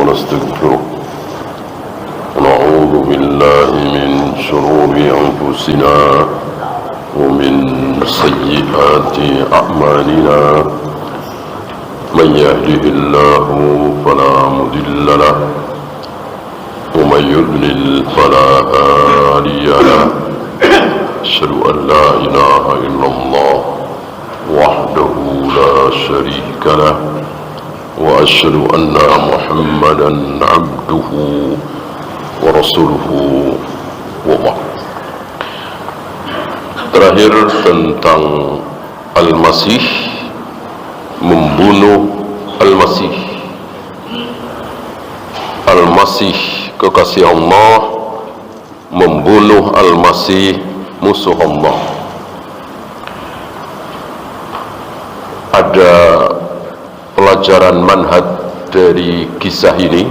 ونستغفره ونعوذ بالله من شرور أنفسنا ومن سيئات أعمالنا من يهده الله فلا مضل له ومن يضلل فلا هادي له أشهد أن لا إله إلا الله وحده لا شريك له وأشهد أن محمدا عبده ورسوله وبعد. Terakhir tentang Al-Masih, membunuh Al-Masih. Al-Masih kekasih Allah, membunuh Al-Masih musuh Allah. Ada pelajaran manhaj dari kisah ini,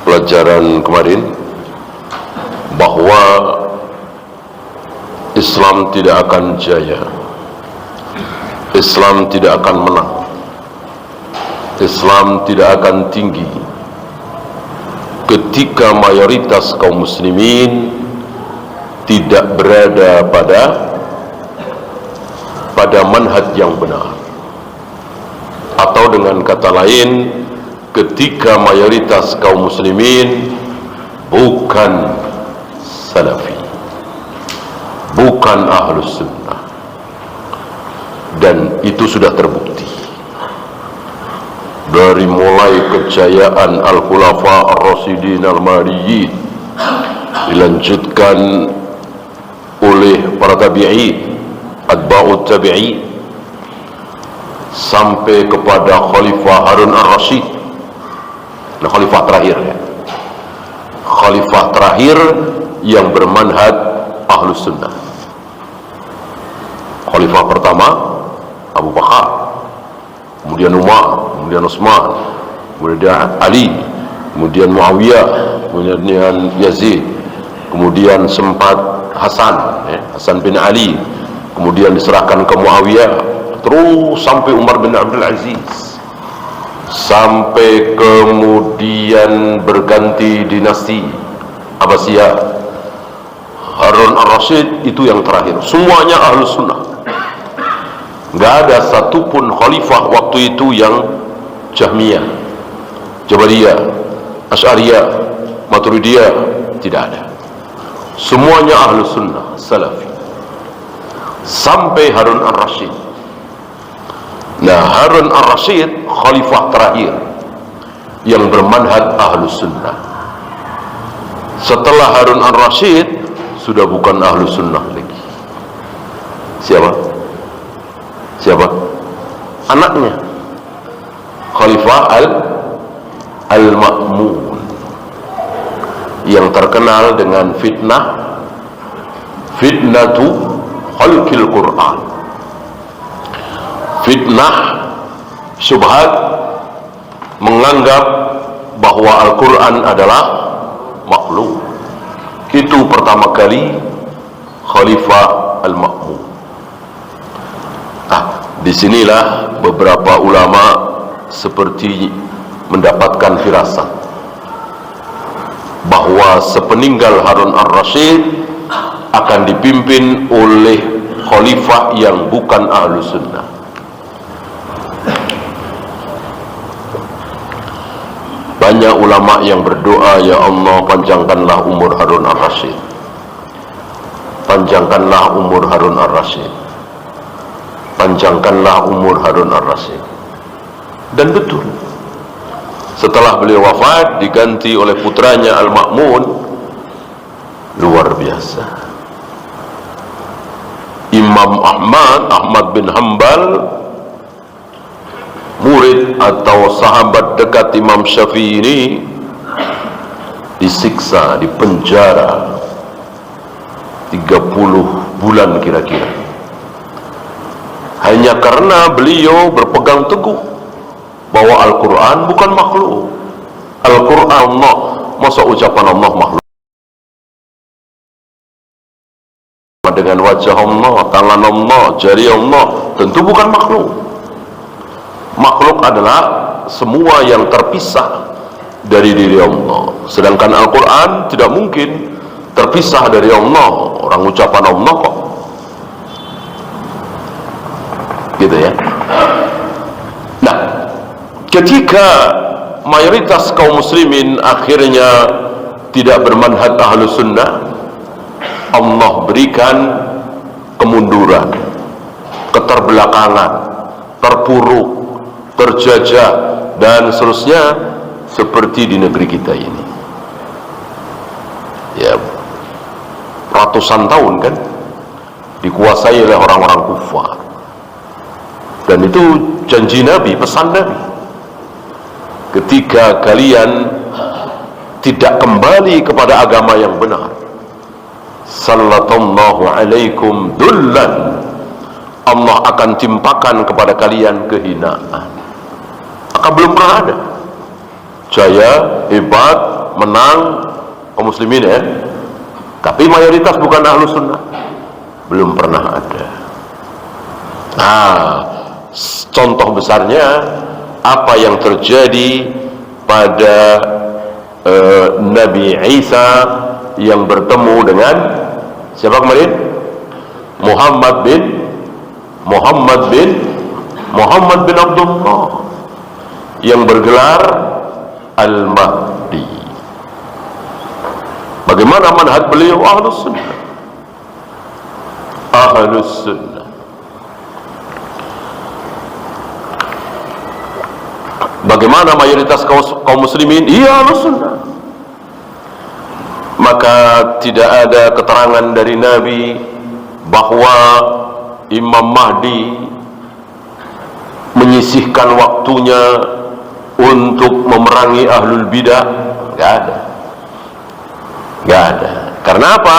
pelajaran kemarin, bahwa Islam tidak akan jaya, Islam tidak akan menang, Islam tidak akan tinggi ketika mayoritas kaum muslimin tidak berada pada manhaj yang benar. Atau dengan kata lain, ketika mayoritas kaum muslimin bukan salafi, bukan ahlus sunnah. Dan itu sudah terbukti dari mulai kejayaan al-khulafa ar-rasyidin al-mahdiyyin, dilanjutkan oleh para tabi'in, atba'ut tabi'in, sampai kepada Khalifah Harun ar-Rasyid. Nah, khalifah terakhir ya, khalifah terakhir yang bermanhaj ahlus sunnah. Khalifah pertama Abu Bakar, kemudian Umar, kemudian Utsman, kemudian Ali, kemudian Muawiyah, kemudian Yazid, kemudian sempat Hasan, Hasan bin Ali, kemudian diserahkan ke Muawiyah, terus sampai Umar bin Abdul Aziz, sampai kemudian berganti dinasti Abbasiyah. Harun ar-Rasyid itu yang terakhir. Semuanya ahlus sunnah. Gak ada satupun khalifah waktu itu yang Jahmiyah, Jabariyah, Asy'ariyah, Maturidiyah, tidak ada. Semuanya ahlus sunnah, salafi, sampai Harun ar-Rasyid. Nah, Harun ar-Rasyid khalifah terakhir yang bermanhaj ahlus sunnah. Setelah Harun ar-Rasyid sudah bukan ahlus sunnah lagi. Siapa? Anaknya, Khalifah Al-Ma'mun, yang terkenal dengan fitnatu khalqil Quran, fitnah syubhat, menganggap bahwa Al-Quran adalah makhluk. Itu pertama kali Khalifah Al-Ma'mun. Disinilah beberapa ulama seperti mendapatkan firasat bahwa sepeninggal Harun ar-Rasyid akan dipimpin oleh khalifah yang bukan ahlus sunnah. Banyak ulama yang berdoa, ya Allah, panjangkanlah umur Harun ar-Rasyid, panjangkanlah umur Harun ar-Rasyid, panjangkanlah umur Harun ar-Rasyid. Dan betul, setelah beliau wafat diganti oleh putranya Al-Ma'mun. Luar biasa. Imam Ahmad bin Hanbal, murid atau sahabat dekat Imam Syafi'i ini, disiksa, dipenjara 30 bulan kira-kira, hanya karena beliau berpegang teguh bahwa Al-Quran bukan makhluk. Al-Quran Allah, masa ucapan Allah makhluk? Dengan wajah Allah, tangan Allah, jari Allah, tentu bukan makhluk. Makhluk adalah semua yang terpisah dari diri Allah. Sedangkan Al-Quran tidak mungkin terpisah dari Allah. Orang ucapan Allah kok, gitu ya. Nah, ketika mayoritas kaum muslimin akhirnya tidak bermanhaj Ahlus Sunnah, Allah berikan kemunduran, keterbelakangan, terpuruk, terjajah, dan seterusnya, seperti di negeri kita ini. Ya, ratusan tahun kan dikuasai oleh orang-orang kufar. Dan itu janji Nabi, pesan Nabi, ketika kalian tidak kembali kepada agama yang benar, sallallahu alaikum dullan, Allah akan timpakan kepada kalian kehinaan. Maka belum pernah ada jaya, hebat, menang kaum muslimin ya, tapi mayoritas bukan Ahlus Sunnah, belum pernah ada. Nah, contoh besarnya apa yang terjadi pada Nabi Isa yang bertemu dengan siapa kemarin? Muhammad bin Abdullah yang bergelar Al-Mahdi. Bagaimana manhaj beliau? Ahlus Sunnah. Ahlus Sunnah. Bagaimana mayoritas kaum muslimin? Iya, Ahlus Sunnah. Maka tidak ada keterangan dari Nabi bahwa Imam Mahdi menyisihkan waktunya untuk memerangi ahlul bidah. Gak ada. Gak ada. Karena apa?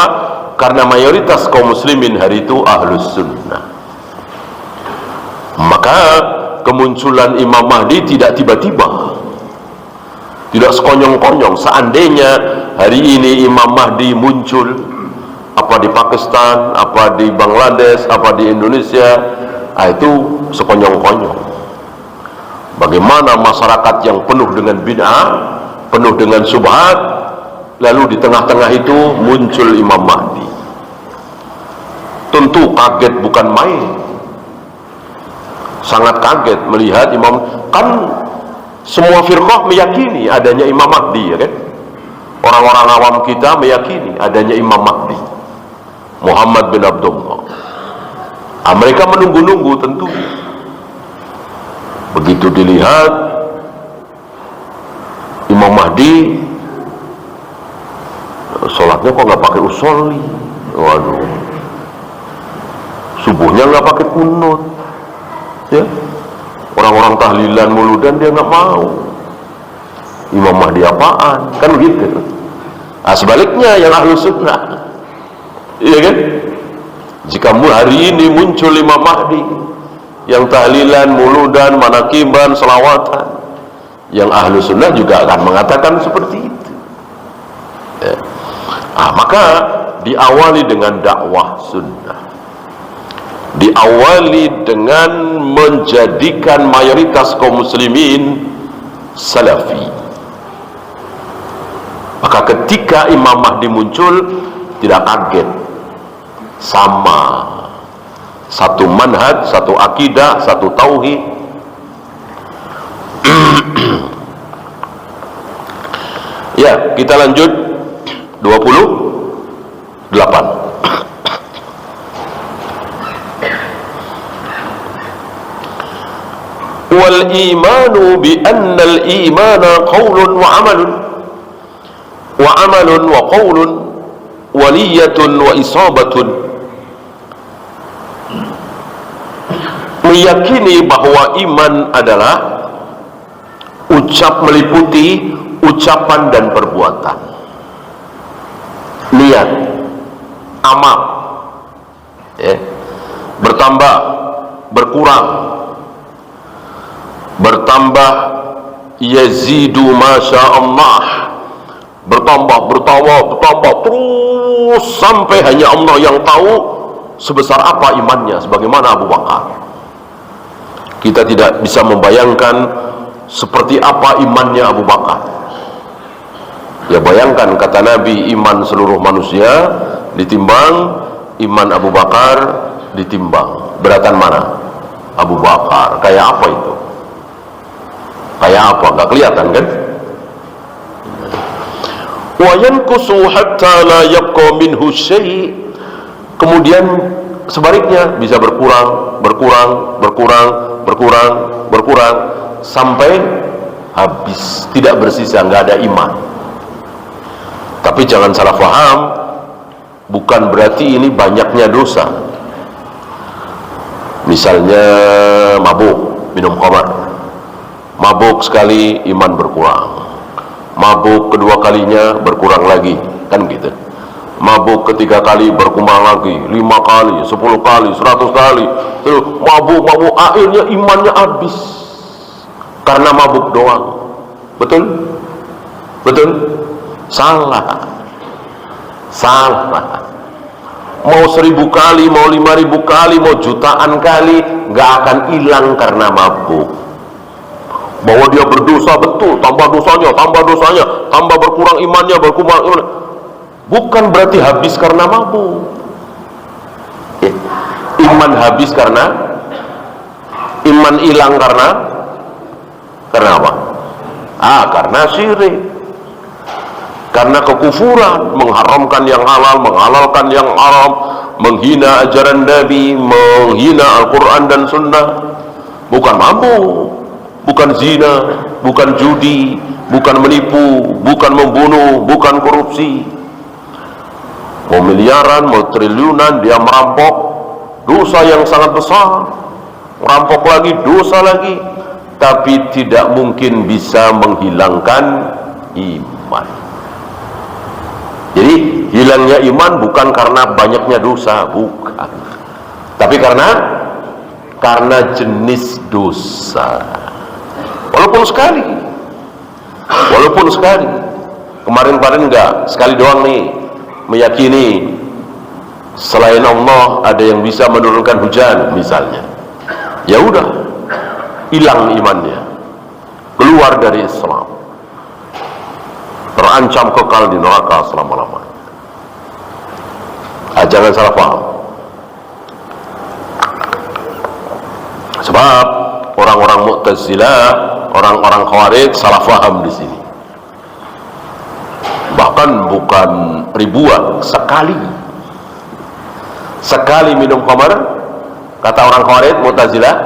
Karena mayoritas kaum muslimin hari itu Ahlus Sunnah. Maka kemunculan Imam Mahdi tidak tiba-tiba, tidak sekonyong-konyong. Seandainya hari ini Imam Mahdi muncul, apa di Pakistan, apa di Bangladesh, apa di Indonesia, itu sekonyong-konyong. Bagaimana masyarakat yang penuh dengan bid'ah, penuh dengan syubhat, lalu di tengah-tengah itu muncul Imam Mahdi. Tentu kaget bukan main, sangat kaget melihat Imam. Kan semua firqah meyakini adanya Imam Mahdi, ya kan? Orang-orang awam kita meyakini adanya Imam Mahdi, Muhammad bin Abdullah. Mereka menunggu-nunggu tentu. Begitu dilihat Imam Mahdi, sholatnya kok nggak pakai usolli, waduh, subuhnya nggak pakai kunut, ya, orang-orang tahlilan muludan dia nggak mau. Imam Mahdi apaan? Kan begitu. Sebaliknya yang Ahlus Sunnah, iya kan? Jika hari ini muncul Imam Mahdi yang tahlilan, muludan, manakiban, selawatan, yang Ahlus Sunnah juga akan mengatakan seperti itu. Ya. Maka diawali dengan dakwah sunnah, diawali dengan menjadikan mayoritas kaum muslimin salafi. Maka ketika Imam Mahdi muncul, tidak kaget, sama, satu manhaj, satu akidah, satu tauhid. Ya, kita lanjut 28. Wal imanu bi anna al imana qaulun wa amalun wa qaulun wa niyyatun wa isabatun. Meyakini bahwa iman adalah meliputi ucapan dan perbuatan, niat, amal, ya, bertambah, berkurang, bertambah, yazidu masya Allah, bertambah terus sampai hanya Allah yang tahu sebesar apa imannya. Sebagaimana Abu Bakar, kita tidak bisa membayangkan seperti apa imannya Abu Bakar. Ya bayangkan, kata Nabi, iman seluruh manusia ditimbang, iman Abu Bakar ditimbang. Beratan mana? Abu Bakar. Kayak apa itu? Kayak apa? Gak kelihatan kan? Wa yanqusu hatta la yabqa minhu syai'. Kemudian sebaliknya bisa berkurang sampai habis, tidak bersisa, nggak ada iman. Tapi jangan salah paham, bukan berarti ini banyaknya dosa. Misalnya mabuk, minum khamar, mabuk sekali iman berkurang, mabuk kedua kalinya berkurang lagi, kan gitu. Mabuk ketiga kali berkembang lagi, 5 kali, 10 kali, 100 kali, mabuk akhirnya imannya habis karena mabuk doang. Betul? Salah. Mau 1000 kali, mau 5000 kali, mau jutaan kali, nggak akan hilang karena mabuk. Bahwa dia berdosa, betul, tambah dosanya, tambah berkurang imannya, bukan berarti habis karena mabuk. Iman habis karena, iman hilang karena apa? Karena syirik, karena kekufuran, mengharamkan yang halal, menghalalkan yang haram, menghina ajaran Nabi, menghina Al-Quran dan Sunnah. Bukan mabuk, bukan zina, bukan judi, bukan menipu, bukan membunuh, bukan korupsi. Mau miliaran, mau triliunan, dia merampok, dosa yang sangat besar. Merampok lagi, dosa lagi, tapi tidak mungkin bisa menghilangkan iman. Jadi hilangnya iman bukan karena banyaknya dosa, bukan, tapi karena jenis dosa. Walaupun sekali, kemarin enggak, sekali doang nih, meyakini selain Allah ada yang bisa menurunkan hujan misalnya, ya udah, hilang imannya, keluar dari Islam, terancam kekal di neraka selama-lamanya. Jangan salah paham, sebab orang-orang Mu'tazilah, orang-orang Khawarij salah paham di sini. Bahkan bukan ribuan, sekali minum khamar, kata orang Khawarij Mu'tazilah,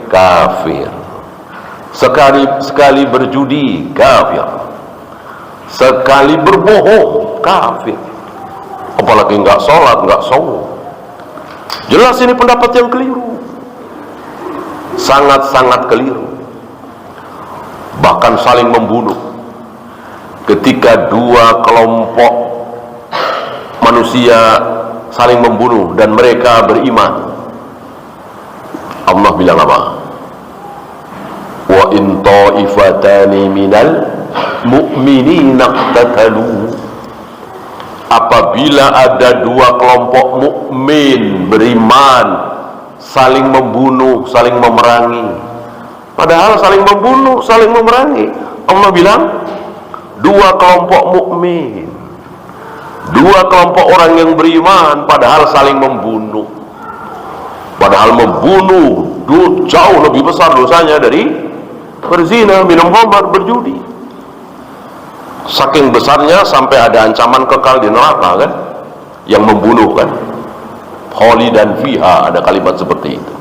kafir. Sekali berjudi, kafir. Sekali berbohong, kafir. Apalagi nggak sholat, nggak saum. Jelas ini pendapat yang keliru, sangat-sangat keliru. Bahkan saling membunuh. Ketika dua kelompok manusia saling membunuh dan mereka beriman, Allah bilang apa? Wa in ta'ifatani minal mu'minina iqtatalu. Apabila ada dua kelompok mukmin beriman saling membunuh, saling memerangi, padahal saling membunuh, saling memerangi, Allah bilang dua kelompok mukmin, dua kelompok orang yang beriman, padahal saling membunuh. Padahal membunuh jauh lebih besar dosanya dari berzina, minum khamar, berjudi. Saking besarnya sampai ada ancaman kekal di neraka, kan? Yang membunuh, kan? Khalidan fiha, ada kalimat seperti itu.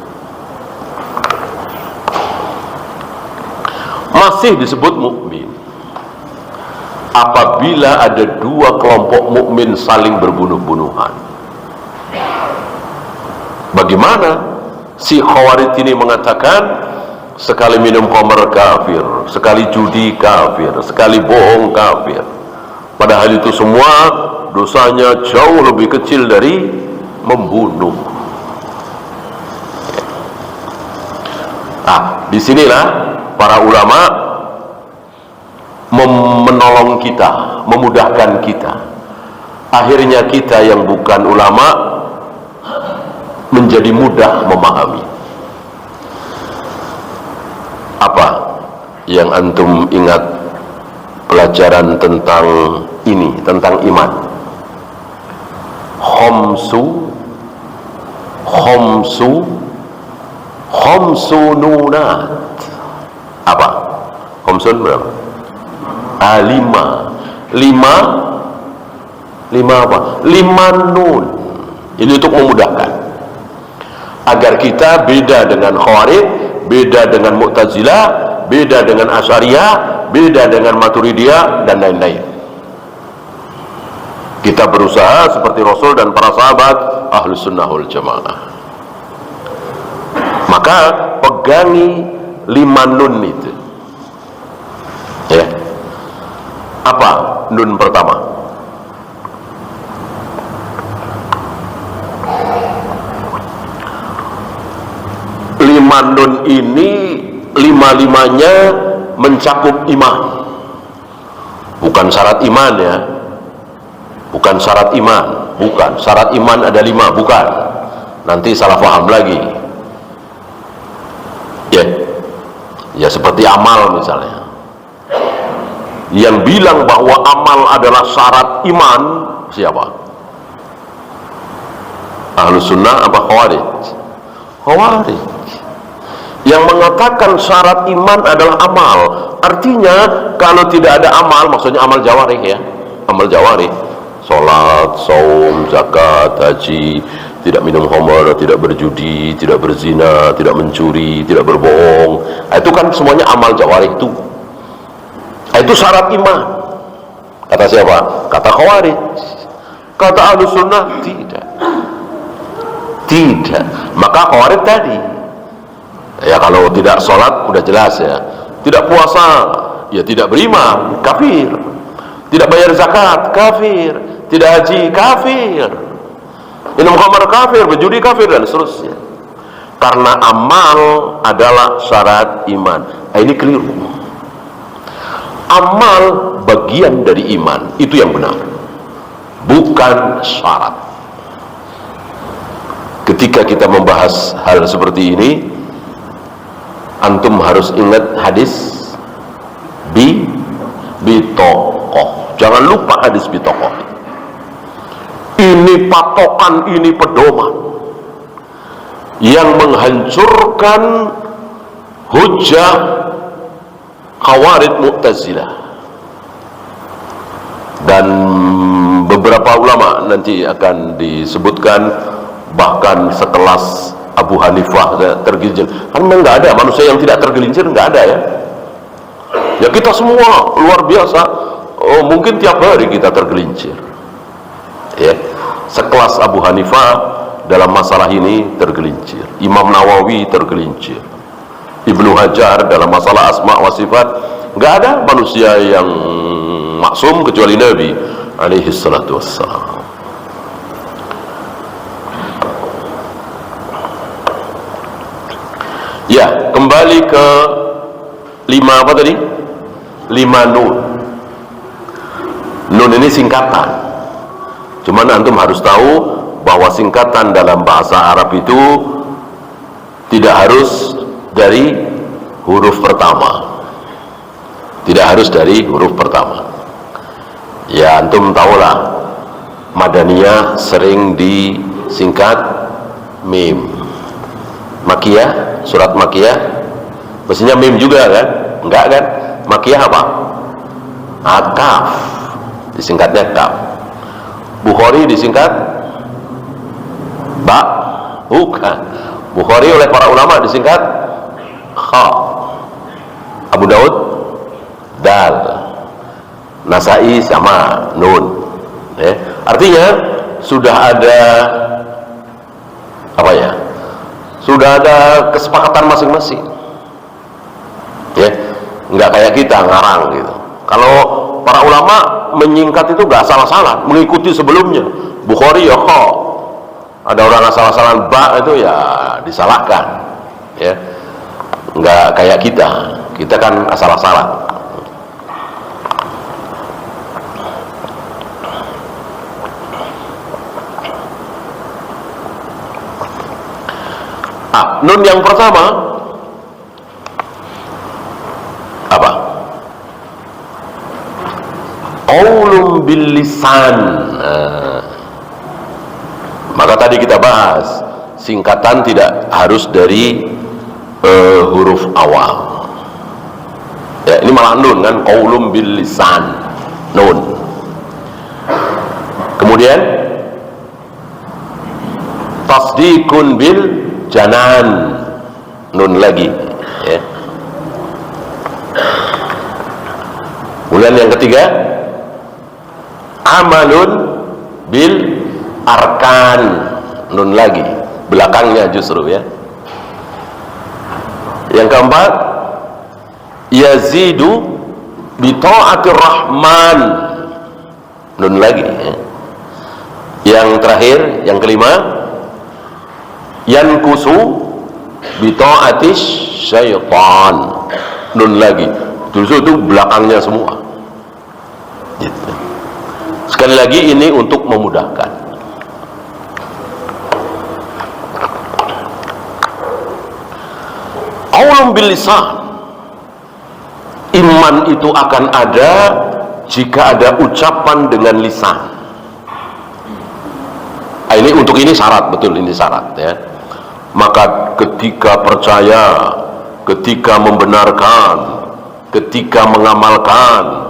Masih disebut mukmin apabila ada dua kelompok mukmin saling berbunuh-bunuhan. Bagaimana si Khawarij ini mengatakan sekali minum khamar kafir, sekali judi kafir, sekali bohong kafir, padahal itu semua dosanya jauh lebih kecil dari membunuh. Disinilah para ulama menolong kita, memudahkan kita. Akhirnya kita yang bukan ulama menjadi mudah memahami. Apa yang antum ingat pelajaran tentang ini, tentang iman. Khamsununat. Apa? Khamsun berapa? Lima apa? 5 nun. Ini untuk memudahkan agar kita beda dengan Khawarij, beda dengan Mu'tazilah, beda dengan Asy'ariyah, beda dengan Maturidiyah dan lain-lain. Kita berusaha seperti Rasul dan para sahabat Ahlus Sunnah wal Jamaah. Maka pegangi 5 nun itu. Ya. Apa nun pertama? Nun ini 5-5-nya mencakup iman. Bukan syarat iman ya. Bukan syarat iman. Bukan. Syarat iman ada 5. Bukan. Nanti salah paham lagi. Ya seperti amal misalnya. Yang bilang bahwa amal adalah syarat iman, siapa? Ahlus Sunnah apa Khawarij? Khawarij. Yang mengatakan syarat iman adalah amal. Artinya kalau tidak ada amal, maksudnya amal jawarih ya, amal jawarih, sholat, saum, zakat, haji, tidak minum khamr, tidak berjudi, tidak berzina, tidak mencuri, tidak berbohong, itu kan semuanya amal jawarih itu. Itu syarat iman. Kata siapa? Kata Khawarij. Kata Ahlus Sunnah tidak. Maka Khawarij tadi, ya kalau tidak sholat udah jelas ya, tidak puasa ya tidak beriman, kafir. Tidak bayar zakat, kafir. Tidak haji, kafir. Minum khamr, kafir. Berjudi, kafir, dan seterusnya. Karena amal adalah syarat iman. Ini keliru. Amal bagian dari iman, itu yang benar, bukan syarat. Ketika kita membahas hal seperti ini, antum harus ingat hadis bitokoh. Jangan lupa hadis bitokoh. Ini patokan, ini pedoman yang menghancurkan hujah Khawarij Mu'tazilah. Dan beberapa ulama nanti akan disebutkan, bahkan sekelas Abu Hanifah tergelincir. Kan memang nggak ada manusia yang tidak tergelincir, nggak ada ya. Ya kita semua luar biasa. Oh, mungkin tiap hari kita tergelincir. Ya, sekelas Abu Hanifah dalam masalah ini tergelincir. Imam Nawawi tergelincir. Ibnu Hajar dalam masalah asma wa sifat. Nggak ada manusia yang maksum kecuali Nabi alaihi salatu wassalam. Ya, kembali ke 5 apa tadi? 5 nun. Nun ini singkatan. Cuman antum harus tahu bahwa singkatan dalam bahasa Arab itu tidak harus dari huruf pertama. Tidak harus dari huruf pertama. Ya, antum tahulah Madaniyah sering disingkat mim. Makiyah, surat Makiyah mestinya mim juga kan? Enggak kan? Makiyah apa? Kaf, disingkatnya kaf. Bukhari disingkat ba, bukan. Bukhari oleh para ulama disingkat kha. Abu Daud dal. Nasai sama nun. Artinya sudah ada apa ya? Sudah ada kesepakatan masing-masing. Ya, nggak kayak kita ngarang gitu. Kalau para ulama menyingkat itu nggak salah-salah, mengikuti sebelumnya. Bukhari ya kha. Ada orang asal-asalan ba itu ya disalahkan. Ya, nggak kayak kita. Kita kan asal-asalan. Nun yang pertama apa? qaulun bil lisan. Maka tadi kita bahas, singkatan tidak harus dari huruf awal. Ya, ini malah nun kan, qaulun bil lisan, nun. Kemudian tasdiqun bil janan, nun lagi, ya. Kemudian yang ketiga, amalun bil arkan, nun lagi, belakangnya justru, ya. Yang keempat, yazidu bi ta'atir rahman, nun lagi, ya. Yang terakhir, yang kelima, yankusu bi ta'atis syaitan, nun lagi, justru itu belakangnya semua, gitu. Sekali lagi ini untuk memudahkan. Qaulun bil lisan, iman itu akan ada jika ada ucapan dengan lisan. Ini untuk ini syarat, betul, ini syarat, ya. Maka ketika percaya, ketika membenarkan, ketika mengamalkan,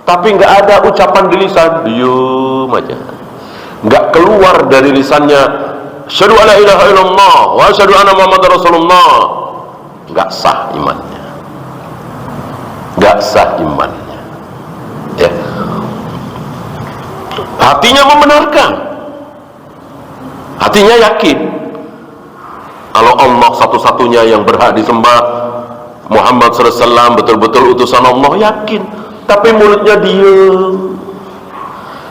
tapi nggak ada ucapan di lisan, diam aja, nggak keluar dari lisannya asyhadu alla ilaha illallah wa asyhadu anna muhammadar rasulullah, nggak sah imannya, nggak sah imannya, ya. Hatinya membenarkan, hatinya yakin kalau Allah satu-satunya yang berhak disembah, Muhammad SAW betul-betul utusan Allah, yakin. Tapi mulutnya diam,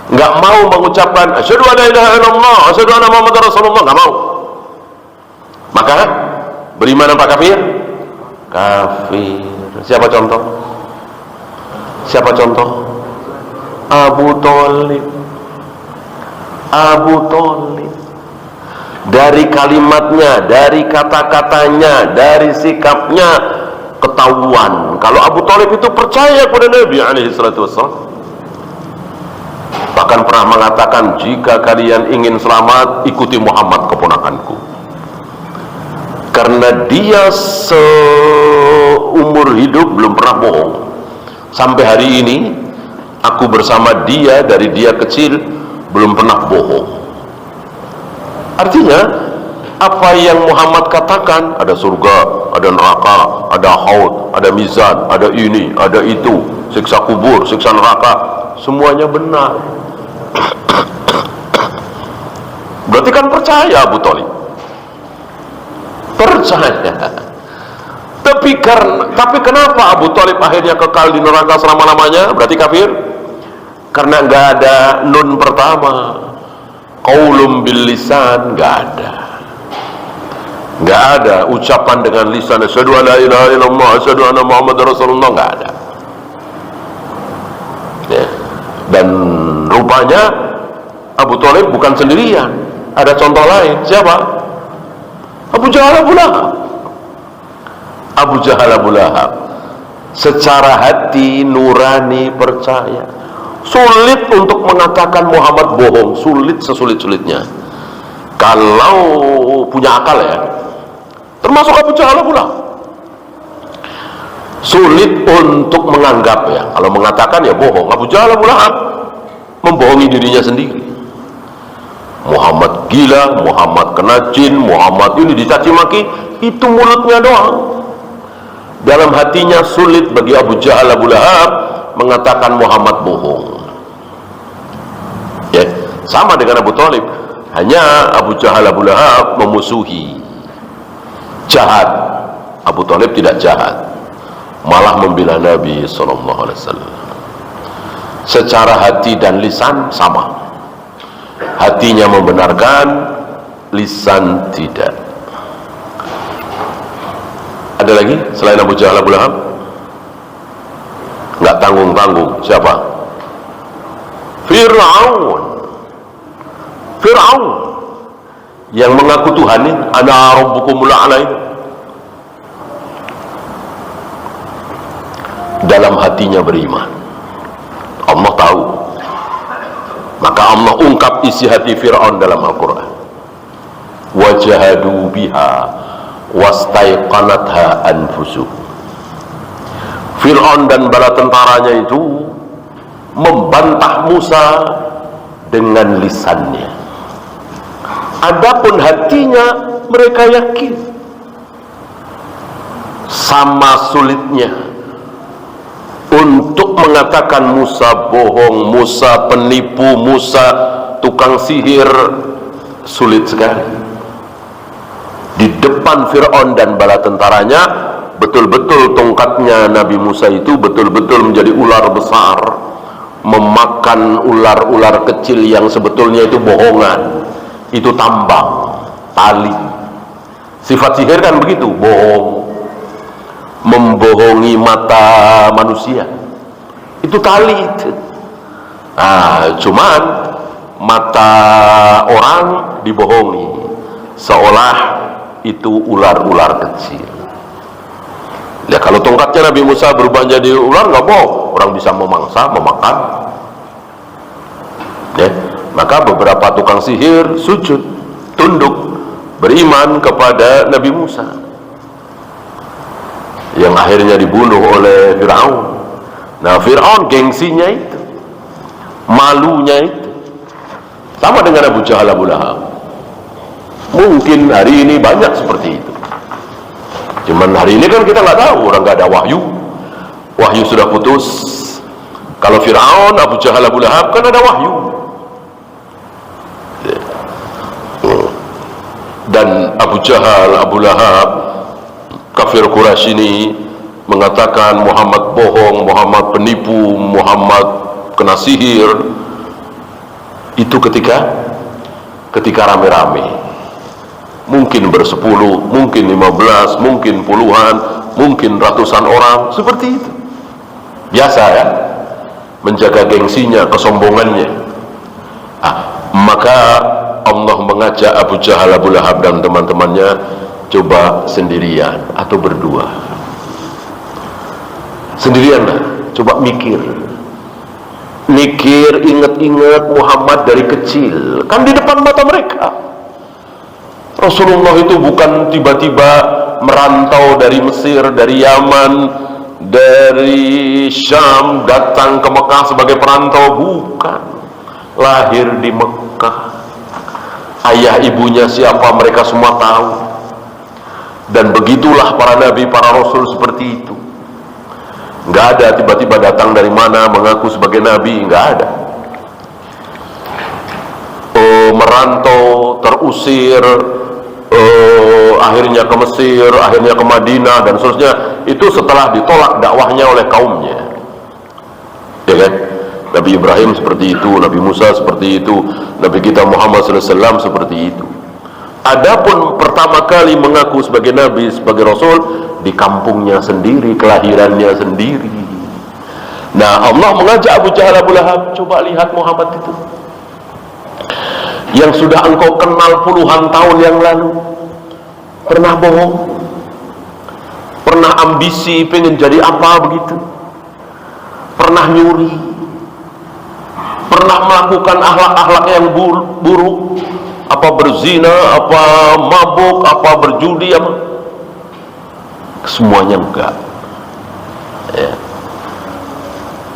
nggak mau mengucapkan asyhadu alla ilaha illallah asyhadu anna muhammadar rasulullah, nggak mau. Maka beriman apa kafir? Kafir. Siapa contoh? Siapa contoh? Abu Thalib. Abu Thalib. Dari kalimatnya, dari kata-katanya, dari sikapnya ketahuan kalau Abu Thalib itu percaya kepada Nabi alaihi salatu wassalam. Bahkan pernah mengatakan, jika kalian ingin selamat, ikuti Muhammad keponakanku. Karena dia seumur hidup belum pernah bohong. Sampai hari ini aku bersama dia, dari dia kecil belum pernah bohong. Artinya apa yang Muhammad katakan, ada surga, ada neraka, ada haud, ada mizan, ada ini, ada itu, siksa kubur, siksa neraka, semuanya benar. Berarti kan percaya Abu Thalib, percaya. Tapi kenapa Abu Thalib akhirnya kekal di neraka selama-lamanya? Berarti kafir? Karena nggak ada nun pertama, qaulun bil lisan, nggak ada. Nggak ada ucapan dengan lisan asyhadu alla ilaha illallah asyhadu anna muhammadar rasulullah, nggak ada, ya. Dan rupanya Abu Thalib bukan sendirian, ada contoh lain. Siapa? Abu Jahal Abu Lahab. Abu Jahal Abu Lahab secara hati nurani percaya, sulit untuk mengatakan Muhammad bohong, sulit sesulit-sulitnya kalau punya akal, ya. Termasuk Abu Jahal pula sulit untuk menganggap, ya. Kalau mengatakan ya bohong. Abu Jahal pula membohongi dirinya sendiri. Muhammad gila, Muhammad kena jin, Muhammad ini dicaci maki, itu mulutnya doang. Dalam hatinya sulit bagi Abu Jahal Abu Lahab mengatakan Muhammad bohong, ya. Sama dengan Abu Thalib, hanya Abu Jahal Abu Lahab memusuhi, jahat. Abu Thalib tidak jahat, malah membela Nabi SAW. Secara hati dan lisan sama, hatinya membenarkan, lisan tidak. Ada lagi selain Abu Jahal Abu Lahab? Nggak tanggung-tanggung. Siapa? Fir'aun. Fir'aun yang mengaku Tuhan ini, ana rabbukumul a'la, dalam hatinya beriman. Allah tahu Maka Allah ungkap isi hati Fir'aun dalam Al-Quran. Wajahadu biha wastaiqanatha anfusuhum. Fir'aun dan bala tentaranya itu membantah Musa dengan lisannya. Adapun hatinya mereka yakin. Sama sulitnya untuk mengatakan Musa bohong, Musa penipu, Musa tukang sihir, sulit sekali. Di depan Fir'aun dan bala tentaranya, betul-betul tongkatnya Nabi Musa itu betul-betul menjadi ular besar, memakan ular-ular kecil yang sebetulnya itu bohongan, itu tambang, tali. Sifat sihir kan begitu, bohong, membohongi mata manusia, itu tali itu. Cuman mata orang dibohongi, seolah itu ular-ular kecil. Ya, kalau tongkatnya Nabi Musa berubah jadi ular, nggak bohong, orang bisa memangsa, memakan. Ya, maka beberapa tukang sihir sujud, tunduk, beriman kepada Nabi Musa, yang akhirnya dibunuh oleh Fir'aun. Nah, Fir'aun gengsinya itu, malunya itu, sama dengan Abu Jahal, Abu Lahab. Mungkin hari ini banyak seperti itu. Cuman hari ini kan kita nggak tahu, orang nggak ada wahyu. Wahyu sudah putus. Kalau Fir'aun, Abu Jahal, Abu Lahab kan ada wahyu. Dan Abu Jahal, Abu Lahab, kafir Quraisy ini mengatakan Muhammad bohong, Muhammad penipu, Muhammad kena sihir. Itu ketika rame-rame. Mungkin bersepuluh, mungkin 15, mungkin puluhan, mungkin ratusan orang, seperti itu. Biasa ya, menjaga gengsinya, kesombongannya. Maka Allah mengajak Abu Jahal, Abu Lahab dan teman-temannya, coba sendirian atau berdua. Sendirianlah, coba mikir, ingat-ingat Muhammad dari kecil, kan di depan mata mereka. Rasulullah itu bukan tiba-tiba merantau dari Mesir, dari Yaman, dari Syam datang ke Mekah sebagai perantau, bukan. Lahir di Mekah. Ayah ibunya siapa mereka semua tahu. Dan begitulah para nabi, para rasul seperti itu. Nggak ada tiba-tiba datang dari mana mengaku sebagai nabi, nggak ada. Merantau, terusir, akhirnya ke Mesir, akhirnya ke Madinah dan seterusnya. Itu setelah ditolak dakwahnya oleh kaumnya, ya kan? Nabi Ibrahim seperti itu, Nabi Musa seperti itu, Nabi kita Muhammad SAW seperti itu. Adapun pertama kali mengaku sebagai nabi, sebagai rasul, di kampungnya sendiri, kelahirannya sendiri. Nah, Allah mengajak Abu Jahal, Abu Lahab, coba lihat Muhammad itu, yang sudah engkau kenal puluhan tahun yang lalu, pernah bohong, pernah ambisi pengen jadi apa begitu, pernah nyuri, pernah melakukan akhlak-akhlak yang buruk, apa berzina, apa mabuk, apa berjudi, apa, semuanya enggak ya.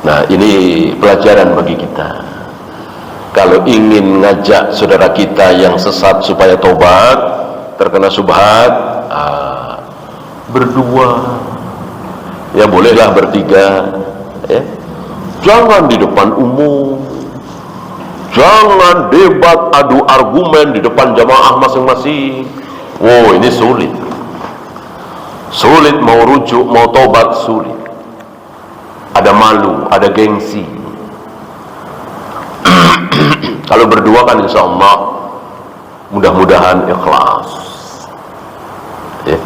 Nah, ini pelajaran bagi kita. Kalau ingin ngajak saudara kita yang sesat supaya tobat, terkena subhat, berdua, ya bolehlah bertiga, ya. Jangan di depan umum, jangan debat adu argumen di depan jamaah masing-masing. Wow, ini sulit mau rujuk, mau tobat sulit. Ada malu, ada gengsi. Kalau berdua kan insya Allah mudah-mudahan ikhlas ya.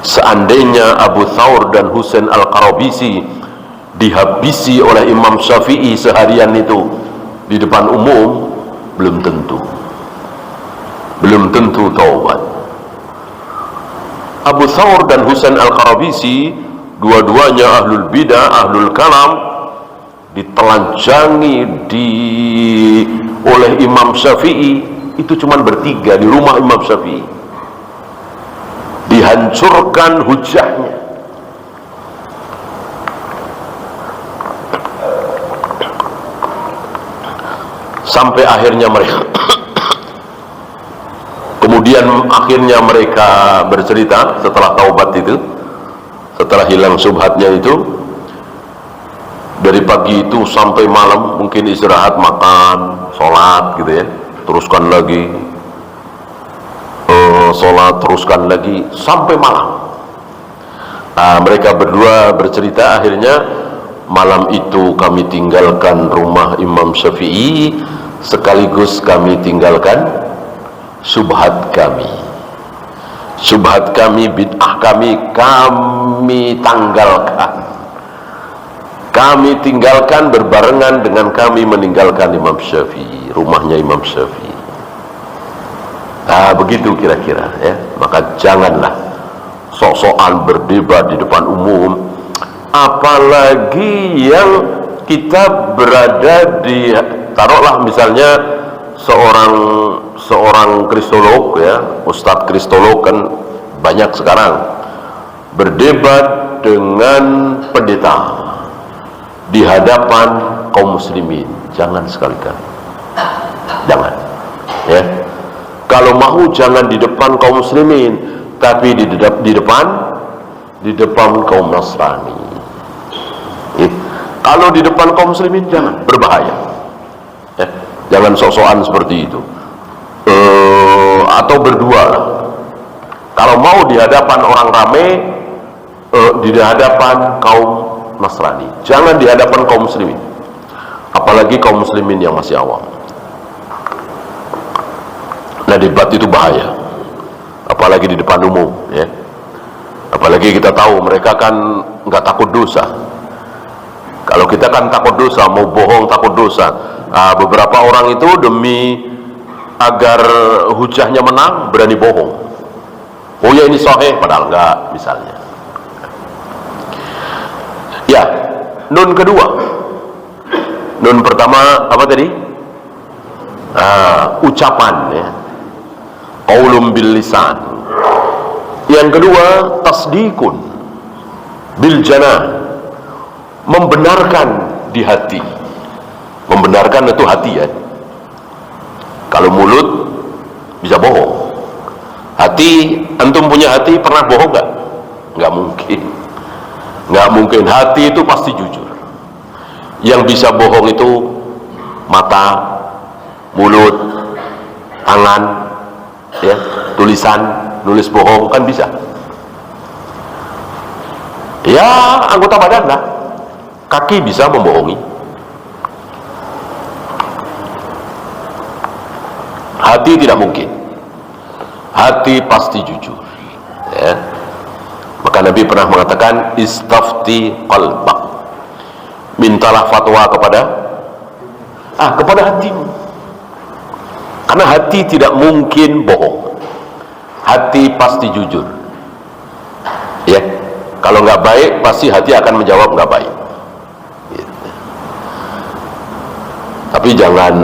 Seandainya Abu Thawr dan Husain Al-Qarabisi dihabisi oleh Imam Syafi'i seharian itu di depan umum, belum tentu taubat. Abu Thawr dan Husain Al-Qarabisi dua-duanya ahlul bidah, ahlul kalam, ditelanjangi oleh Imam Syafi'i, itu cuma bertiga di rumah Imam Syafi'i, dihancurkan hujahnya. Sampai akhirnya mereka akhirnya mereka bercerita setelah taubat itu, setelah hilang syubhatnya itu, dari pagi itu sampai malam mungkin istirahat, makan, sholat gitu ya, teruskan lagi sholat, teruskan lagi sampai malam. Nah, mereka berdua bercerita, akhirnya malam itu kami tinggalkan rumah Imam Syafi'i, sekaligus kami tinggalkan syubhat kami, bid'ah kami tinggalkan berbarengan dengan kami meninggalkan Imam Syafi'i, rumahnya Imam Syafi'i. Nah, begitu kira-kira ya. Maka janganlah sok-sokan berdebat di depan umum, apalagi yang kita berada di, taruhlah misalnya seorang kristolog ya, ustadz kristolog kan banyak sekarang, berdebat dengan pendeta di hadapan kaum muslimin. Jangan sekali-kali, jangan ya. Kalau mau jangan di depan kaum muslimin, tapi di depan kaum Nasrani. Kalau di depan kaum muslimin jangan, berbahaya ya. Jangan sok-sokan seperti itu. Atau berdua lah. Kalau mau di hadapan orang ramai, di hadapan kaum Nasrani, jangan di hadapan kaum muslimin, apalagi kaum muslimin yang masih awam. Nah, debat itu bahaya, apalagi di depan umum ya. Apalagi kita tahu mereka kan nggak takut dosa. Kalau kita kan takut dosa, mau bohong takut dosa. Nah, beberapa orang itu demi agar hujahnya menang berani bohong. Oh ya, ini sahih padahal enggak, misalnya. Ya, nun kedua. Nun pertama apa tadi? Ucapan ya. Qaulun bil lisan. Yang kedua tasdikun bil janah, membenarkan di hati. Membenarkan itu hati ya. Kalau mulut bisa bohong. Hati, antum punya hati pernah bohong nggak? Nggak mungkin. Nggak mungkin. Hati itu pasti jujur. Yang bisa bohong itu mata, mulut, tangan, ya, tulisan, nulis bohong kan bisa. Ya, anggota badan lah. Kaki bisa membohongi. Hati tidak mungkin. Hati pasti jujur ya. Maka Nabi pernah mengatakan istafti qalbak, mintalah fatwa kepada hatimu, karena hati tidak mungkin bohong. Hati pasti jujur ya. Kalau nggak baik pasti hati akan menjawab nggak baik gitu. Tapi jangan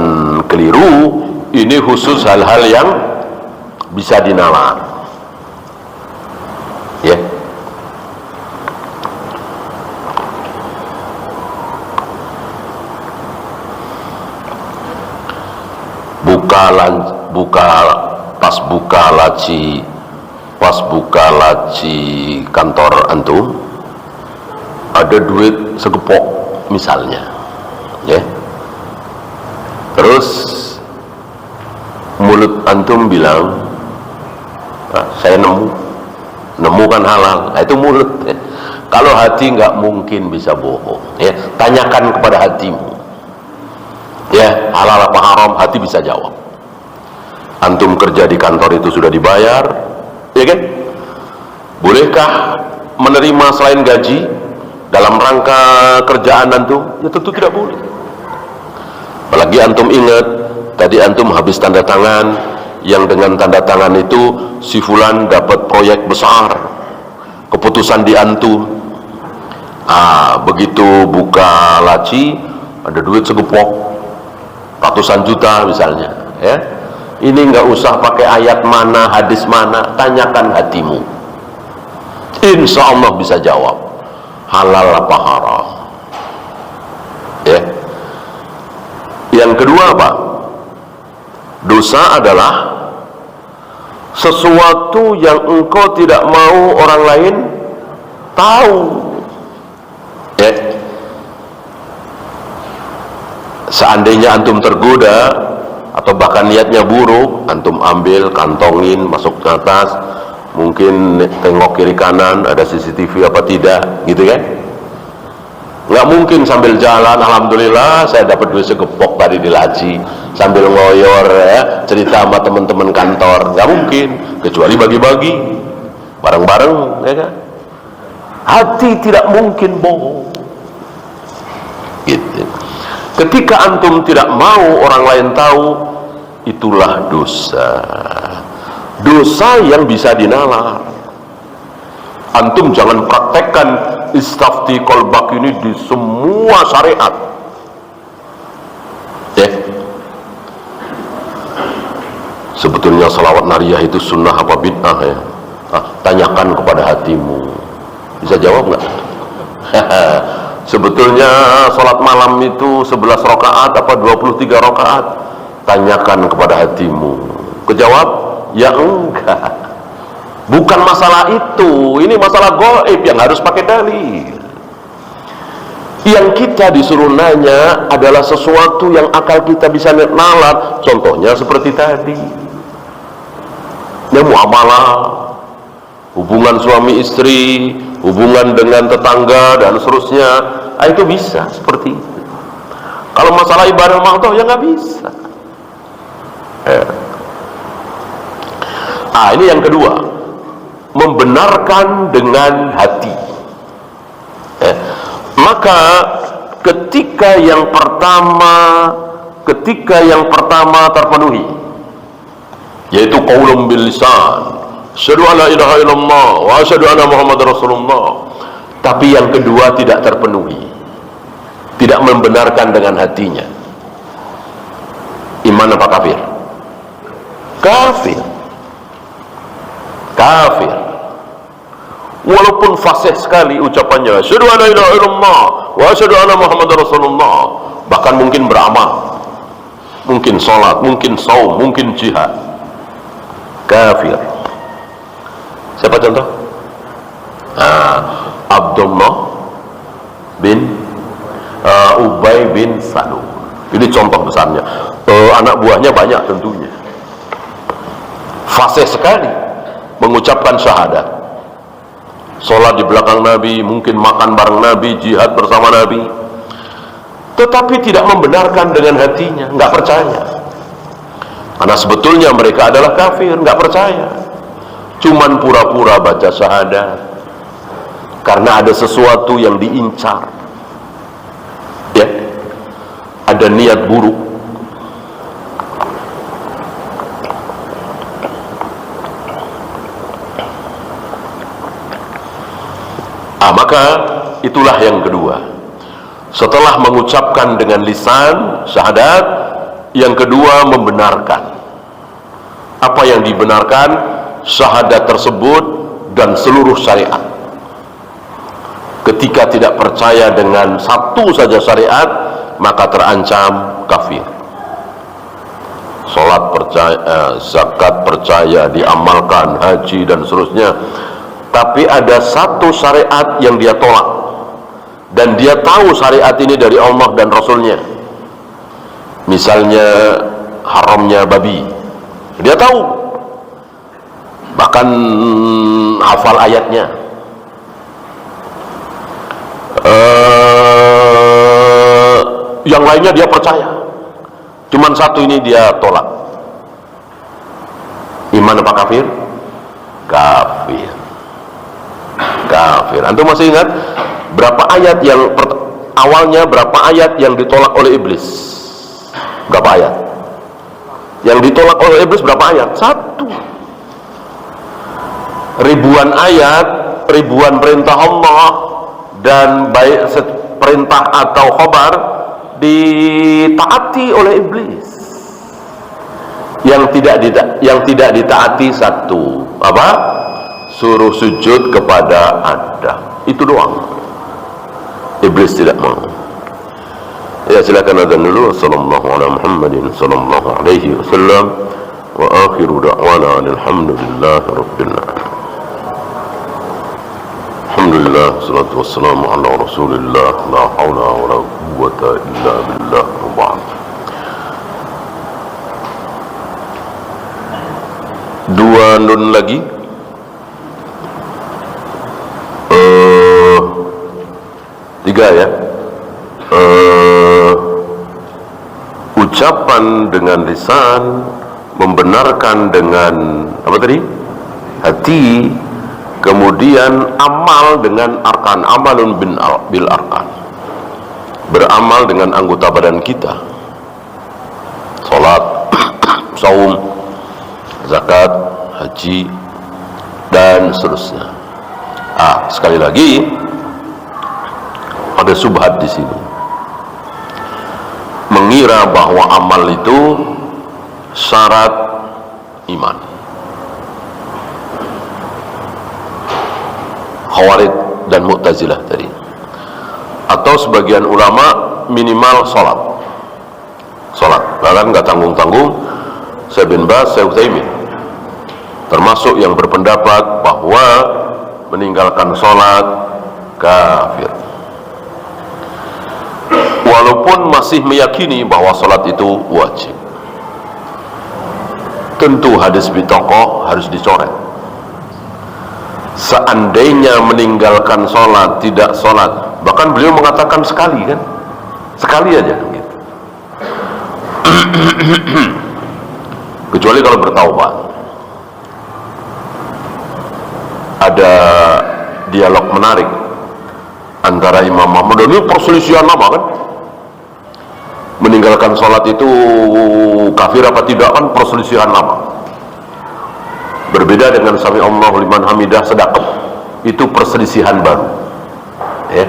keliru, ini khusus hal-hal yang bisa dinalar ya. Pas buka laci kantor antum, ada duit segepok misalnya ya. Terus mulut antum bilang, saya nemu kan halal. Nah, itu mulut ya. Kalau hati nggak mungkin bisa bohong ya. Tanyakan kepada hatimu ya, halal apa haram, hati bisa jawab. Antum kerja di kantor itu sudah dibayar ya kan? Bolehkah menerima selain gaji dalam rangka kerjaan antum? Ya tentu tidak boleh. Apalagi antum ingat tadi antum habis tanda tangan, yang dengan tanda tangan itu si fulan dapat proyek besar, keputusan di antum. Begitu buka laci, ada duit segepok ratusan juta misalnya, ya, ini nggak usah pakai ayat mana, hadis mana, tanyakan hatimu, insya Allah bisa jawab halal apa haram, ya. Yang kedua apa? Dosa adalah sesuatu yang engkau tidak mau orang lain tahu, ya. Seandainya antum tergoda atau bahkan niatnya buruk, antum ambil, kantongin, masuk ke atas, mungkin tengok kiri kanan ada CCTV apa tidak, gitu kan. Nggak mungkin sambil jalan, alhamdulillah saya dapat duit segepok tadi di laci, sambil ngoyor, ya, cerita sama teman-teman kantor, nggak mungkin, kecuali bagi-bagi bareng-bareng, ya kan. Hati tidak mungkin bohong, gitu. Ketika antum tidak mau orang lain tahu, itulah dosa, dosa yang bisa dinalar. Antum jangan praktekkan istafti kolbak ini di semua syariat, ya. Sebetulnya salawat nariyah itu sunnah apa bid'ah, ya? Tanyakan kepada hatimu, bisa jawab nggak? Sebetulnya sholat malam itu 11 rakaat apa 23 rakaat, tanyakan kepada hatimu. Kejawab ya enggak, bukan masalah itu, ini masalah gaib yang harus pakai dalil. Yang kita disuruh nanya adalah sesuatu yang akal kita bisa nalar. Contohnya seperti tadi, ya, muamalah, hubungan suami istri, hubungan dengan tetangga dan seterusnya, itu bisa seperti itu. Kalau masalah ibadah makhluk ya nggak bisa. Ini yang kedua, membenarkan dengan hati. Maka ketika yang pertama terpenuhi, yaitu qaulun bil lisan, asyhadu an la ilaha illallah wa asyhadu anna muhammadar rasulullah, tapi yang kedua tidak terpenuhi, tidak membenarkan dengan hatinya, iman apa kafir? Kafir. Kafir. Walaupun fasih sekali ucapannya, asyhadu an la ilaha illallah wa asyhadu anna muhammadar rasulullah, bahkan mungkin beramal, mungkin sholat, mungkin saum, mungkin jihad, kafir. Siapa contoh? Abdullah bin Ubay bin Salul. Ini contoh besarnya. Anak buahnya banyak tentunya. Fasih sekali mengucapkan syahadat, sholat di belakang Nabi, mungkin makan bareng Nabi, jihad bersama Nabi, tetapi tidak membenarkan dengan hatinya, nggak percaya. Karena sebetulnya mereka adalah kafir, nggak percaya, cuman pura-pura baca syahadat karena ada sesuatu yang diincar, ya, ada niat buruk. Maka itulah yang kedua. Setelah mengucapkan dengan lisan syahadat, yang kedua membenarkan. Apa yang dibenarkan? Syahadat tersebut dan seluruh syariat. Ketika tidak percaya dengan satu saja syariat, maka terancam kafir. Salat percaya, zakat percaya, diamalkan, haji dan seterusnya, tapi ada satu syariat yang dia tolak, dan dia tahu syariat ini dari Allah dan Rasulnya. Misalnya haramnya babi, dia tahu, bahkan hafal ayatnya. Yang lainnya dia percaya, cuman satu ini dia tolak. Iman apa kafir? Kafir. Kafir. Antum masih ingat berapa ayat yang awalnya, berapa ayat yang ditolak oleh iblis? Berapa ayat yang ditolak oleh iblis? Berapa ayat? Satu. Ribuan ayat, ribuan perintah Allah, dan baik perintah atau khabar ditaati oleh iblis. Yang tidak ditaati satu, apa? Suruh sujud kepada Adam. Itu doang. Iblis tidak mau. Ya, silakan azan dulu. Sallallahu ala Muhammadin sallallahu alaihi wasallam wa akhiru da'wana alhamdulillahi rabbil alamin. Alhamdulillah, salatu wassalamu ala Rasulillah, la haula wala quwwata illa billah. Dua nun lagi. Tiga ya. Ucapan dengan lisan, membenarkan dengan apa tadi? Hati, kemudian amal dengan arkan, amalun bil arkan. Beramal dengan anggota badan kita. Salat, saum, zakat, haji, dan seterusnya. Sekali lagi ada subhat di sini. Mengira bahwa amal itu syarat iman. Khawarij dan Mu'tazilah tadi. Atau sebagian ulama minimal sholat. Bahkan nggak tanggung-tanggung. Syekh bin Baz, Syekh Utsaimin termasuk yang berpendapat bahwa meninggalkan sholat kafir, walaupun masih meyakini bahwa sholat itu wajib. Tentu hadis bitokoh harus dicoret. Seandainya meninggalkan sholat, tidak sholat, bahkan beliau mengatakan sekali, kan, sekali aja gitu. Kecuali kalau bertaubat. Ada dialog menarik antara Imam Ahmad, dan ini perselisihan lama, kan, meninggalkan sholat itu kafir apa tidak, kan perselisihan lama. Berbeda dengan sami Allahu liman hamidah sedekah, itu perselisihan baru ya,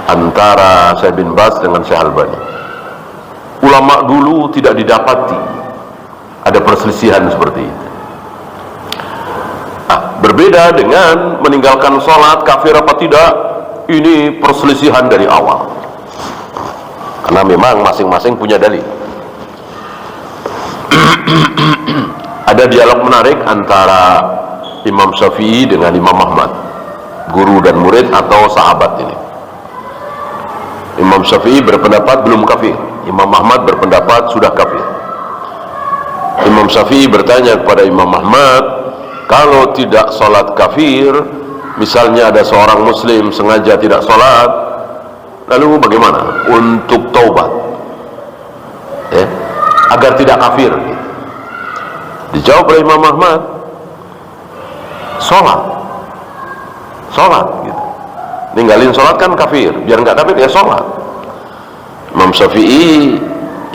antara Syekh bin Baz dengan Syekh Albani. Ulama dulu tidak didapati ada perselisihan seperti itu. Berbeda dengan meninggalkan sholat kafir apa tidak, ini perselisihan dari awal, karena memang masing-masing punya dalil. Ada dialog menarik antara Imam Syafi'i dengan Imam Ahmad, guru dan murid atau sahabat ini. Imam Syafi'i berpendapat belum kafir, Imam Ahmad berpendapat sudah kafir. Imam Syafi'i bertanya kepada Imam Ahmad, kalau tidak sholat kafir, misalnya ada seorang muslim sengaja tidak sholat, lalu bagaimana untuk taubat ya, agar tidak kafir? Dijawab oleh Imam Ahmad, sholat gitu. Ninggalin sholat kan kafir, biar nggak kafir ya sholat. Imam Syafi'i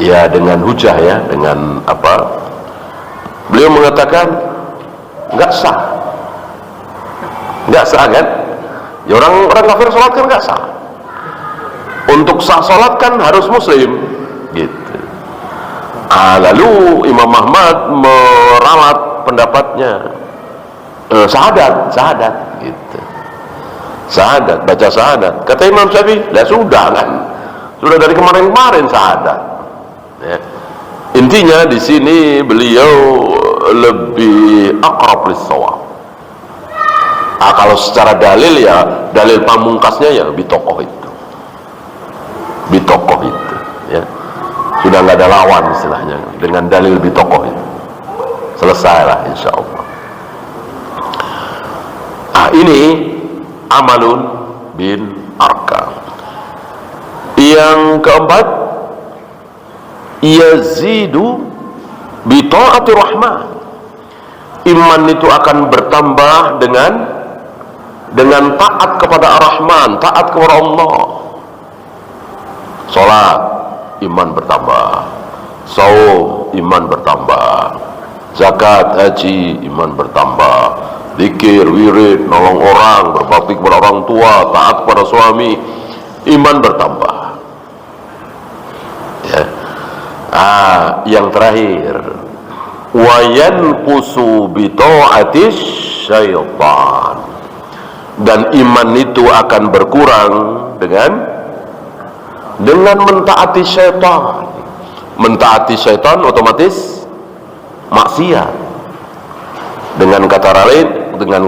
ya dengan hujah ya, dengan apa, beliau mengatakan nggak sah kan ya, orang kafir sholat kan nggak sah. Untuk sah sholat kan harus muslim gitu. Lalu Imam Ahmad meralat pendapatnya, syahadat gitu, baca syahadat. Kata Imam Syafi'i, lah sudah kan, sudah dari kemarin syahadat ya. Intinya di sini beliau lebih aqrab lis-shawab. Kalau secara dalil ya, dalil pamungkasnya ya bitokoh itu ya, sudah nggak ada lawan istilahnya, dengan dalil bitokoh itu selesailah insyaallah. Ini amalun bin arkan. Yang keempat, yazidu bi ta'ati rahman. Iman itu akan bertambah dengan taat kepada Ar-Rahman, taat kepada Allah. Salat, iman bertambah. Saum, iman bertambah. Zakat, haji, iman bertambah. Zikir, wirid, nolong orang, berbakti kepada orang tua, taat kepada suami, iman bertambah. Yang terakhir, wa yanqusu bi ta'atis syaitan, dan iman itu akan berkurang dengan mentaati syaitan. Mentaati syaitan otomatis maksiat. Dengan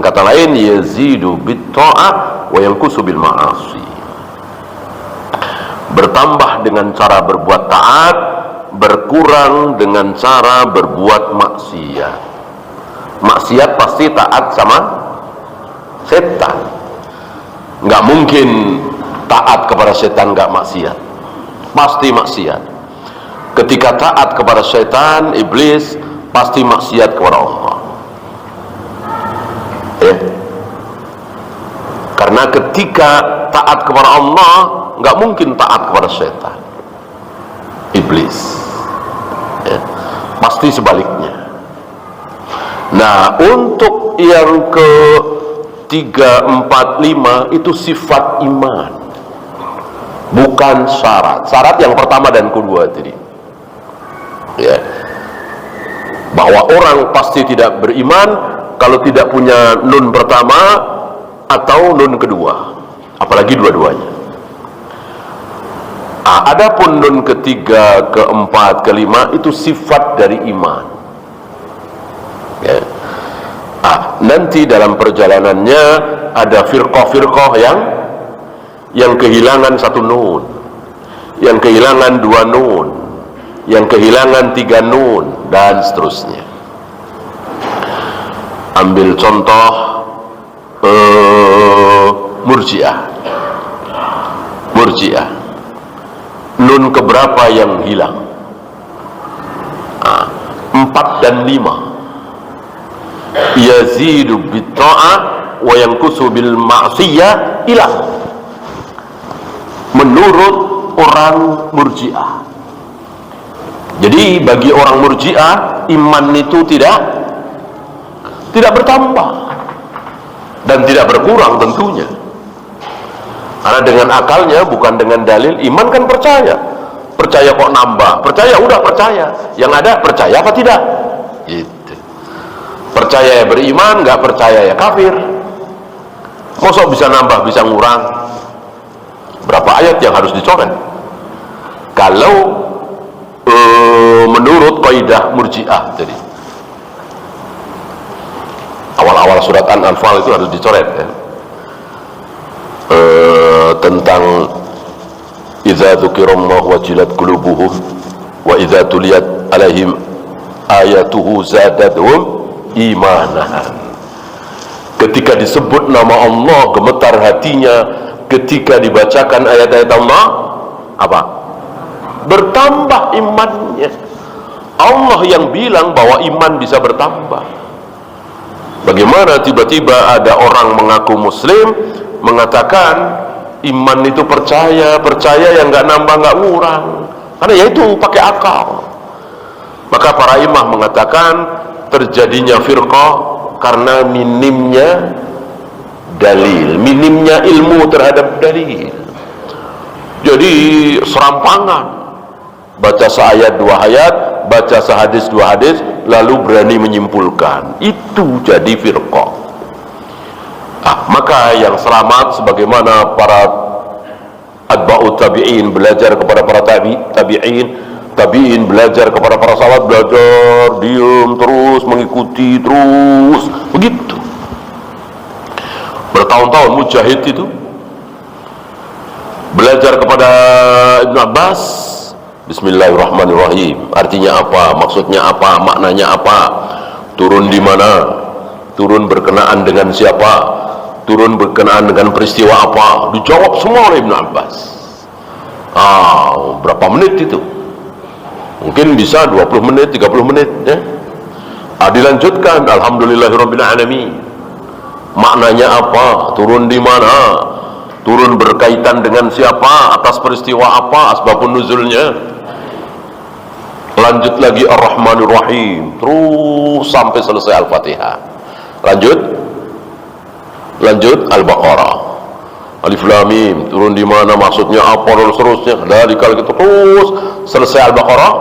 kata lain yazidu bit ta'ah wa yanqusu bil ma'asi. Bertambah dengan cara berbuat taat, berkurang dengan cara berbuat maksiat. Maksiat pasti taat sama setan. Nggak mungkin taat kepada setan nggak maksiat, pasti maksiat. Ketika taat kepada setan, iblis, pasti maksiat kepada Allah. Karena ketika taat kepada Allah, nggak mungkin taat kepada setan, iblis. Pasti sebaliknya. Nah, untuk yang ke 3, 4, 5 itu sifat iman, bukan syarat. Syarat yang pertama dan kedua tadi, bahwa orang pasti tidak beriman kalau tidak punya nun pertama atau nun kedua, apalagi dua-duanya. Adapun nun ketiga, keempat, kelima itu sifat dari iman. Nanti dalam perjalanannya ada firqah-firqah yang kehilangan satu nun, yang kehilangan dua nun, yang kehilangan 3 nun, dan seterusnya. Ambil contoh Murji'ah. Nun keberapa yang hilang? 4 dan 5. Yazidu bit ta'ah wa yanqusu bil ma'siyah hilang. Menurut orang Murji'ah. Jadi bagi orang Murji'ah, iman itu tidak bertambah dan tidak berkurang tentunya. Karena dengan akalnya, bukan dengan dalil. Iman kan percaya kok nambah, percaya udah percaya, yang ada percaya apa tidak gitu. Percaya ya beriman, nggak percaya ya kafir. Masa bisa nambah bisa ngurang? Berapa ayat yang harus dicoret? Kalau menurut kaidah Murji'ah tadi, awal-awal surat An-Anfal itu harus dicoret tentang idza dzukirallahu wajilat qulubuhum wa idza tuliyat alaihim ayatuhu zadatuhum imanan. Ketika disebut nama Allah gemetar hatinya, ketika dibacakan ayat-ayat Allah apa? Bertambah imannya. Allah yang bilang bahwa iman bisa bertambah. Bagaimana tiba-tiba ada orang mengaku muslim mengatakan iman itu percaya yang nggak nambah nggak ngurang, karena yaitu pakai akal. Maka para imam mengatakan terjadinya firqah karena minimnya dalil, minimnya ilmu terhadap dalil. Jadi serampangan, baca seayat 2 ayat, baca sehadis 2 hadis, lalu berani menyimpulkan, itu jadi firqah. Maka yang selamat sebagaimana para atba'ut tabi'in belajar kepada para tabi'in belajar kepada para sahabat, belajar diam terus, mengikuti terus, begitu bertahun-tahun. Mujahid itu belajar kepada Ibnu Abbas, Bismillahirrahmanirrahim, artinya apa, maksudnya apa, maknanya apa, turun di mana, turun berkenaan dengan siapa, turun berkenaan dengan peristiwa apa, dijawab semua oleh Ibnu Abbas. Berapa menit itu? Mungkin bisa 20 menit, 30 menit ya. Dilanjutkan, alhamdulillahirabbil alamin. Maknanya apa? Turun di mana? Turun berkaitan dengan siapa? Atas peristiwa apa? Asbabun nuzulnya. Lanjut lagi Ar-Rahmanir Rahim, terus sampai selesai Al-Fatihah. Lanjut Al-Baqarah, Alif Lam Mim, turun di mana, maksudnya apa, dan seterusnya. Dari kalau gitu terus selesai Al-Baqarah,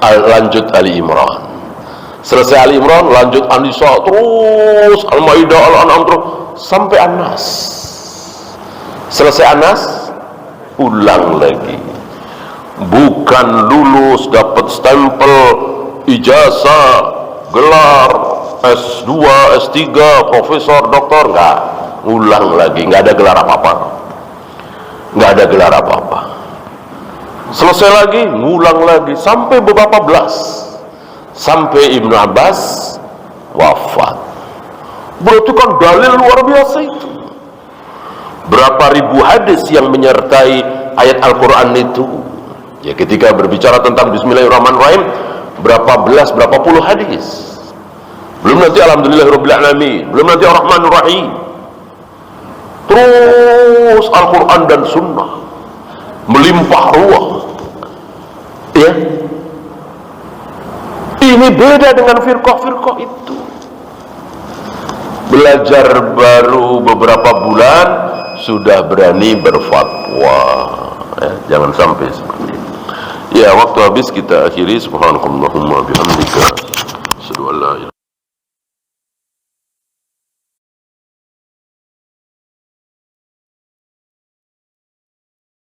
lanjut Ali Imran. Selesai Ali Imran, lanjut An-Nisa, terus Al-Maidah, Al-An'am, terus sampai An-Nas. Selesai An-Nas, ulang lagi. Bukan lulus dapat stempel ijazah gelar S2, S3, profesor, doktor, enggak. Ulang lagi, enggak ada gelar apa-apa. Enggak ada gelar apa-apa. Selesai lagi, ngulang lagi sampai beberapa belas. Sampai Ibnu Abbas wafat. Berarti kan dalil luar biasa itu. Berapa ribu hadis yang menyertai ayat Al-Quran itu. Ya, ketika berbicara tentang Bismillahirrahmanirrahim, berapa belas, berapa puluh hadis. Belum nanti Alhamdulillahirrahmanirrahim, belum nanti Ar-Rahmanirrahim. Terus Al-Quran dan Sunnah melimpah ruah. Ya, ini beda dengan firqah-firqah itu. Belajar baru beberapa bulan sudah berani berfatwa. Ya, jangan sampai seperti itu. Ya, waktu habis, kita akhiri. Subhanakallahumma bihamdika, asyhadu an la ilaha